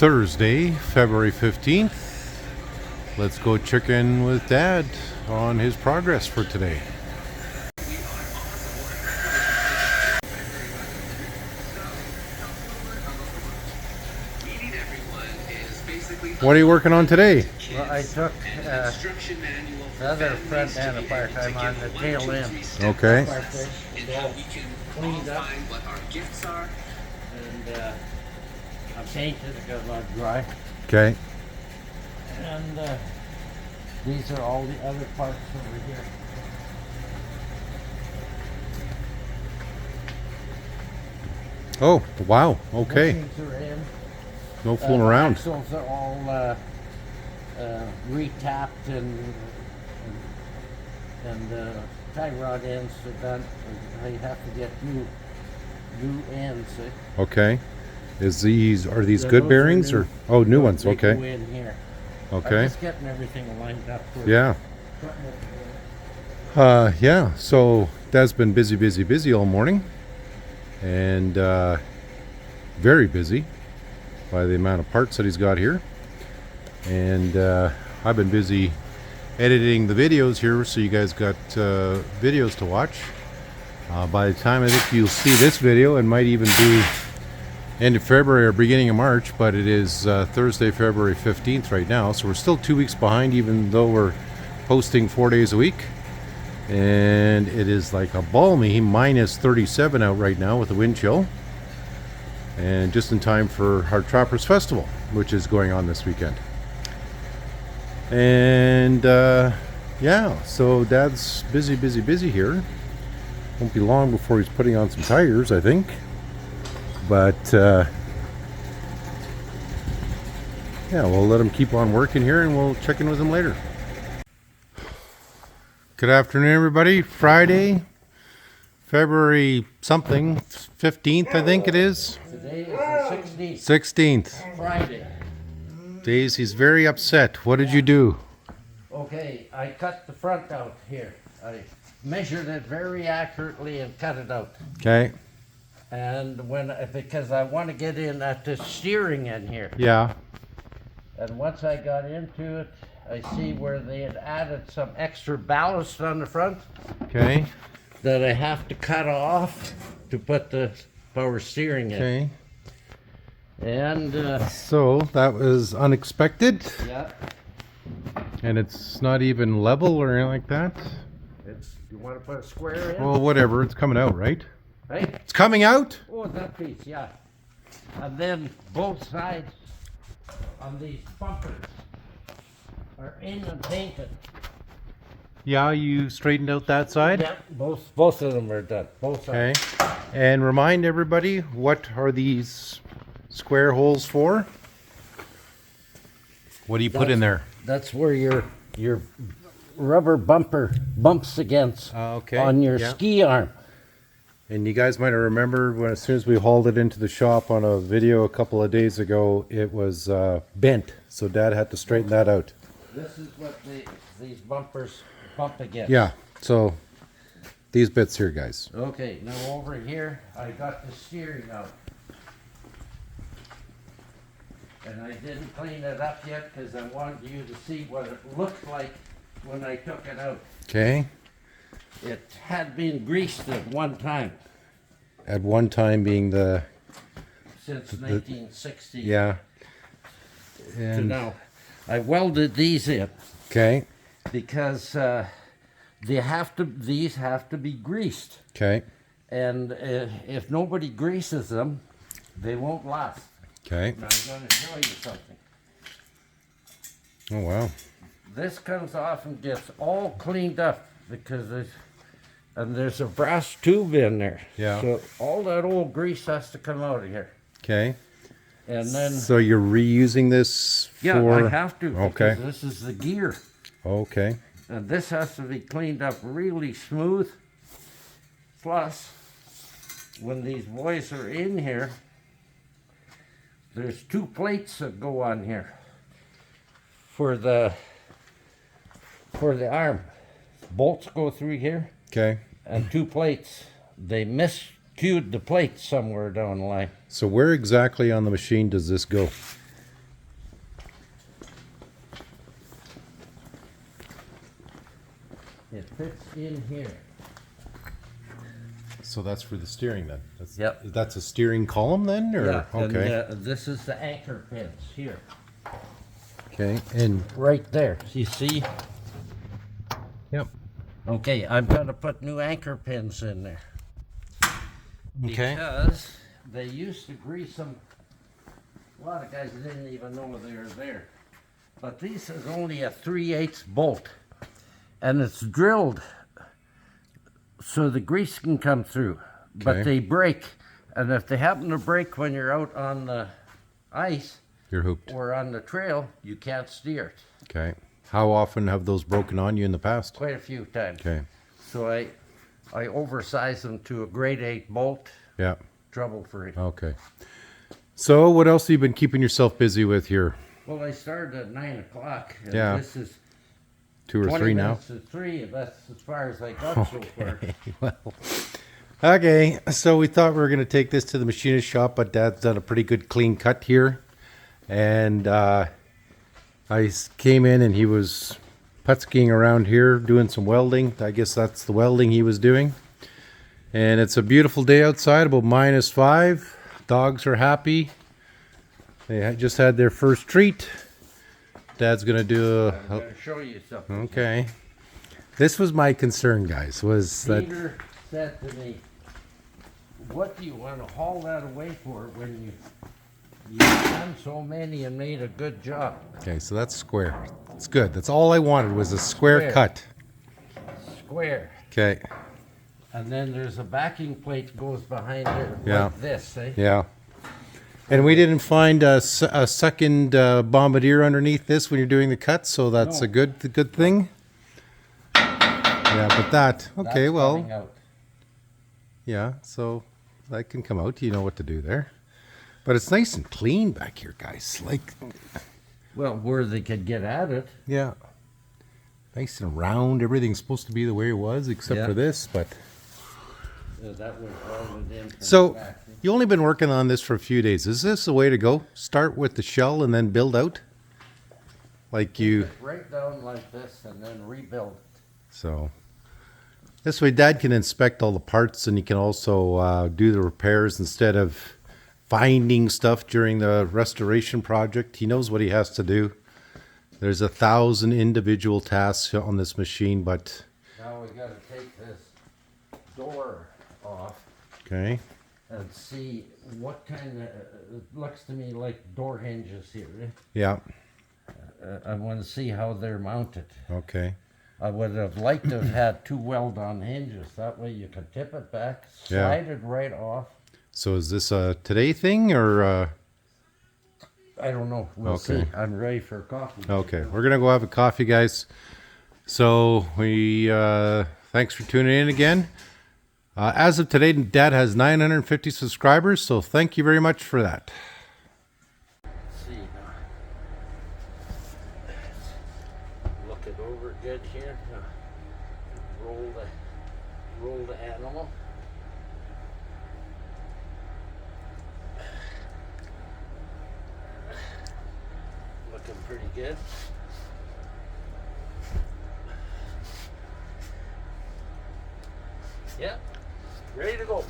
Thursday, February 15th. Let's go check in with Dad on his progress for today. What are you working on today? Well, I took the other front end apart. I'm on the tail end. Okay. Cleaned up. And I painted it, got a lot dry. Okay. And these are all the other parts over here. Oh, wow. Okay. Bushings are in. No fooling around. Axles are all retapped and tie rod ends are done. I have to get new ends. Okay. Are these good Those bearings are or new ones? They Okay. go in here. Okay. I'm just getting everything lined up. Yeah. Yeah. So Dad's been busy all morning, and very busy by the amount of parts that he's got here. And I've been busy editing the videos here, so you guys got videos to watch. By the time I think you'll see this video, it might even be end of February or beginning of March, but it is Thursday, February 15th right now, so we're still 2 weeks behind, even though we're posting 4 days a week. And it is like a balmy minus 37 out right now with the wind chill, and just in time for our Trappers Festival, which is going on this weekend. And yeah, so Dad's busy here. Won't be long before he's putting on some tires, I think. But yeah, we'll let him keep on working here, and we'll check in with him later. Good afternoon, everybody. Friday, February something, 15th, I think it is. Today is the 16th. 16th. Friday. Daisy's very upset. What did you do? Okay, I cut the front out here. I measured it very accurately and cut it out. Okay. And because I want to get in at the steering end here. Yeah. And once I got into it, I see where they had added some extra ballast on the front Okay. that I have to cut off to put the power steering in. Okay. And So that was unexpected, yeah, and it's not even level or anything like that. you want to put a square in? Well, whatever. It's coming out, right? Hey? It's coming out. Oh, that piece, yeah. And then both sides on these bumpers are in and painted. Yeah, you straightened out that side. Yeah, both of them are done. Both Okay. sides. And remind everybody, what are these square holes for? What do you put in there? That's where your rubber bumper bumps against Okay, on your yeah. ski arm. And you guys might have remembered when, as soon as we hauled it into the shop on a video a couple of days ago, it was bent. So Dad had to straighten that out. This is what these bumpers bump against. Yeah. So these bits here, guys. Okay, now over here, I got the steering out. And I didn't clean it up yet because I wanted you to see what it looked like when I took it out. Okay. It had been greased at one time At one time being since 1960 yeah. to And now. I welded these in okay. because these have to be greased. Okay. And if nobody greases them, they won't last. Okay. And I'm going to show you something. Oh wow. This comes off and gets all cleaned up because there's a brass tube in there. Yeah. So all that old grease has to come out of here. Okay. And then So you're reusing this yeah, for... I have to. Okay. Because this is the gear. Okay. And this has to be cleaned up really smooth. Plus, when these boys are in here, there's 2 plates that go on here for the arm. Bolts go through here, Okay. and 2 plates. They miscued the plates somewhere down the line. So where exactly on the machine does this go? It fits in here. So that's for the steering then? Yep. That's a steering column then? Or? Yeah, Okay. and this is the anchor pins here. Okay, and Right there, you see? yep. Okay, I've got to put new anchor pins in there. Okay. Because they used to grease them. A lot of guys didn't even know they were there. But this is only a 3/8 bolt. And it's drilled so the grease can come through. But Okay. they break. And if they happen to break when you're out on the ice You're hooped. or on the trail, you can't steer it. Okay. How often have those broken on you in the past? Quite a few times. Okay. So I oversized them to a grade 8 bolt, Yeah. trouble free. Okay. So what else have you been keeping yourself busy with here? Well, I started at 9 o'clock. And Yeah. This is 2 or 20 3 now? minutes to 3, and that's as far as I got so far. Well, okay. So we thought we were going to take this to the machinist shop, but Dad's done a pretty good clean cut here. And came in and he was putzking around here doing some welding. I guess that's the welding he was doing. And it's a beautiful day outside, about -5. Dogs are happy. They just had their first treat. Dad's going to do I'm going to show you something. okay. This was my concern, guys, was that Peter said to me, what do you want to haul that away for when you've done so many and made a good job? okay, so that's square. It's good. That's all I wanted was a square Square. cut. Square. Okay. And then there's a backing plate goes behind it Yeah. like this, eh? Yeah. And we didn't find a second Bombardier underneath this when you're doing the cuts, so that's No. a good thing. Yeah, but that okay, That's well, coming out. yeah, so that can come out. You know what to do there. But it's nice and clean back here, guys. Like, Well, where they could get at it. yeah, nice and round. Everything's supposed to be the way it was, except Yeah. for this. But That was welded in from so the back. you only been working on this for a few days. Is this the way to go? Start with the shell and then build out, like you. Right down like this and then rebuild it. So this way Dad can inspect all the parts and he can also do the repairs instead of finding stuff during the restoration project. He knows what he has to do. There's 1,000 individual tasks on this machine, but Now we gotta take this door off okay. and see what kind of, it looks to me like door hinges here. Eh? Yeah. I want to see how they're mounted. Okay. I would have liked to have had 2 weld-on hinges. That way you could tip it back, Yeah. slide it right off. So is this a today thing or I don't know. We'll Okay. see. I'm ready for coffee. okay, we're gonna go have a coffee, guys. So we thanks for tuning in again. As of today, Dad has 950 subscribers, so thank you very much for that. See now. Look it over good here. Now, roll the animal. Looking pretty good. Yep. Ready to go.